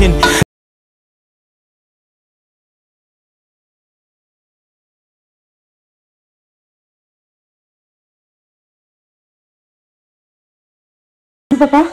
t'imagines. Papa?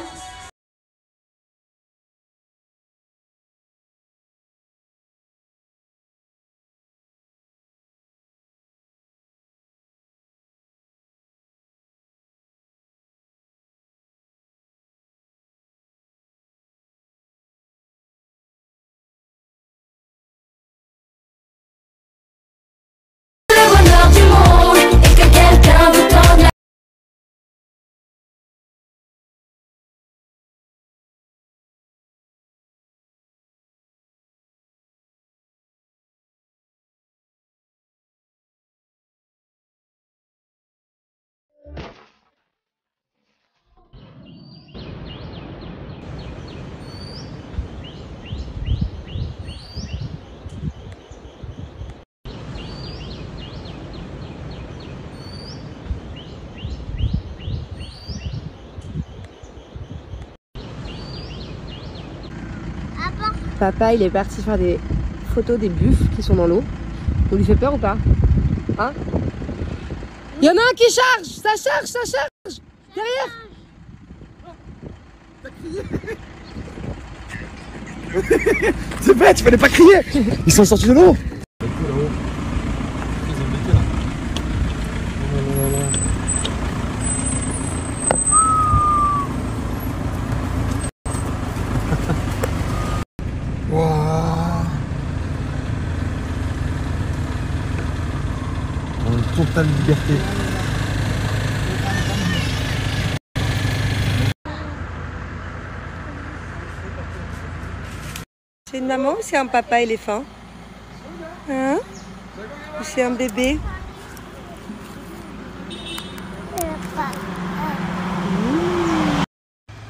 Papa, il est parti faire des photos des buffles qui sont dans l'eau. On lui fait peur ou pas? Hein? Il y en a un qui charge! Ça charge! Ça charge! Derrière! C'est vrai, tu fallait pas crier! Ils sont sortis de l'eau! En totale liberté. C'est une maman ou c'est un papa éléphant? Hein? Ou c'est un bébé?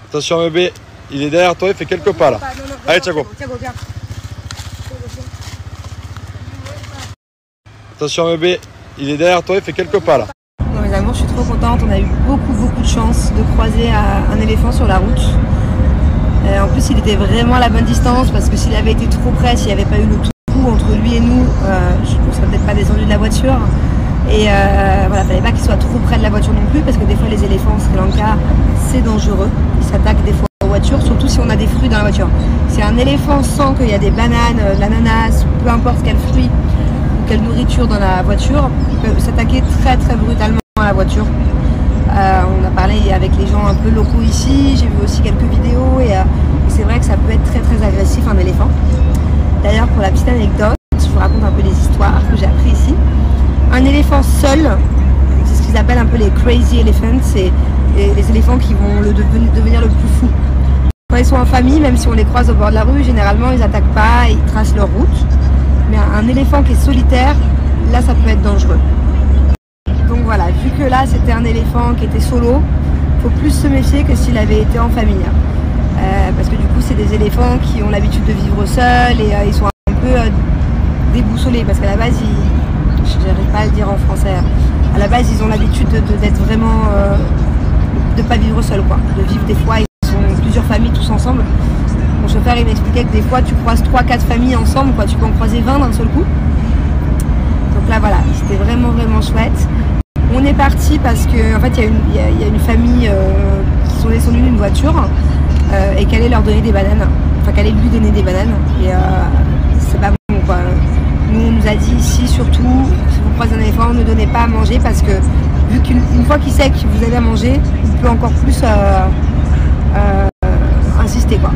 Attention bébé, il est derrière toi, il fait quelques pas là. Allez Thiago. Attention bébé, il est derrière toi, il fait quelques pas là. Non mes amours, je suis trop contente. On a eu beaucoup de chance de croiser un éléphant sur la route. En plus, il était vraiment à la bonne distance parce que s'il avait été trop près, s'il n'y avait pas eu le tout entre lui et nous, je ne serais peut-être pas descendu de la voiture. Et voilà, fallait pas qu'il soit trop près de la voiture non plus parce que des fois les éléphants au Sri Lanka, c'est dangereux. Ils s'attaquent des fois aux voitures, surtout si on a des fruits dans la voiture. Si un éléphant sent qu'il y a des bananes, de l'ananas, peu importe quel fruit ou quelle nourriture dans la voiture, il peut s'attaquer très brutalement à la voiture. On a parlé avec les gens un peu locaux ici, j'ai vu aussi quelques vidéos et c'est vrai que ça peut être très agressif un éléphant. D'ailleurs pour la petite anecdote, je vous raconte un peu les histoires que j'ai appris ici. Un éléphant seul, c'est ce qu'ils appellent un peu les crazy elephants, c'est les éléphants qui vont devenir le plus fou. Quand ils sont en famille, même si on les croise au bord de la rue, généralement ils n'attaquent pas, ils tracent leur route. Mais un éléphant qui est solitaire, là ça peut être dangereux. Donc voilà, vu que là c'était un éléphant qui était solo, il faut plus se méfier que s'il avait été en famille. Parce que du coup c'est des éléphants qui ont l'habitude de vivre seuls et ils sont un peu déboussolés parce qu'à la base, je n'arrive pas à le dire en français, à la base ils ont l'habitude d'être vraiment, de ne pas vivre seuls quoi, de vivre des fois, ils sont plusieurs familles tous ensemble. Mon chauffeur il m'expliquait que des fois tu croises 3-4 familles ensemble, quoi. Tu peux en croiser 20 d'un seul coup. Donc là voilà, c'était vraiment chouette. On est parti parce que en fait il y a une famille qui sont descendus d'une voiture et qu'elle allait leur donner des bananes, enfin qu'elle allait lui donner des bananes et c'est pas bon quoi. Nous on nous a dit ici surtout si vous croisez un éléphant ne donnez pas à manger parce que vu qu'une fois qu'il sait que vous avez à manger, il peut encore plus insister quoi.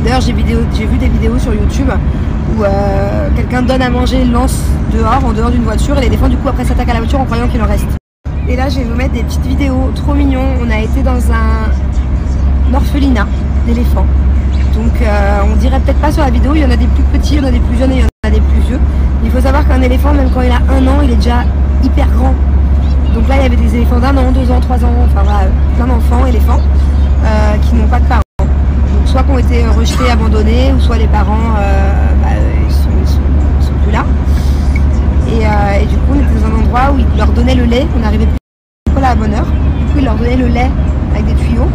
D'ailleurs j'ai vu des vidéos sur YouTube où quelqu'un donne à manger, lance en dehors d'une voiture et l'éléphant du coup après s'attaque à la voiture en croyant qu'il en reste. Et là je vais vous mettre des petites vidéos trop mignons. On a été dans un orphelinat d'éléphants. Donc on dirait peut-être pas sur la vidéo, il y en a des plus petits, il y en a des plus jeunes et il y en a des plus vieux. Il faut savoir qu'un éléphant, même quand il a 1 an, il est déjà hyper grand. Donc là il y avait des éléphants d'1 an, 2 ans, 3 ans, enfin voilà, plein d'enfants éléphants qui n'ont pas de parents. Donc soit qui ont été rejetés, abandonnés, ou soit les parents ils sont plus là. Et du coup on était dans un endroit où ils leur donnaient le lait, on n'arrivait plus à la bonne heure. Du coup ils leur donnaient le lait avec des tuyaux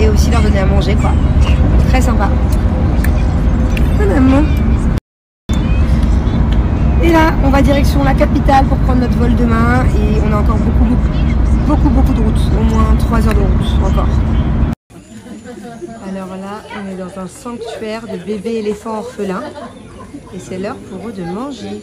et aussi leur donner à manger quoi. Très sympa. Voilà, maman. Et là, on va direction la capitale pour prendre notre vol demain et on a encore beaucoup de route, au moins 3 heures de route encore. Alors là, on est dans un sanctuaire de bébés éléphants orphelins et c'est l'heure pour eux de manger.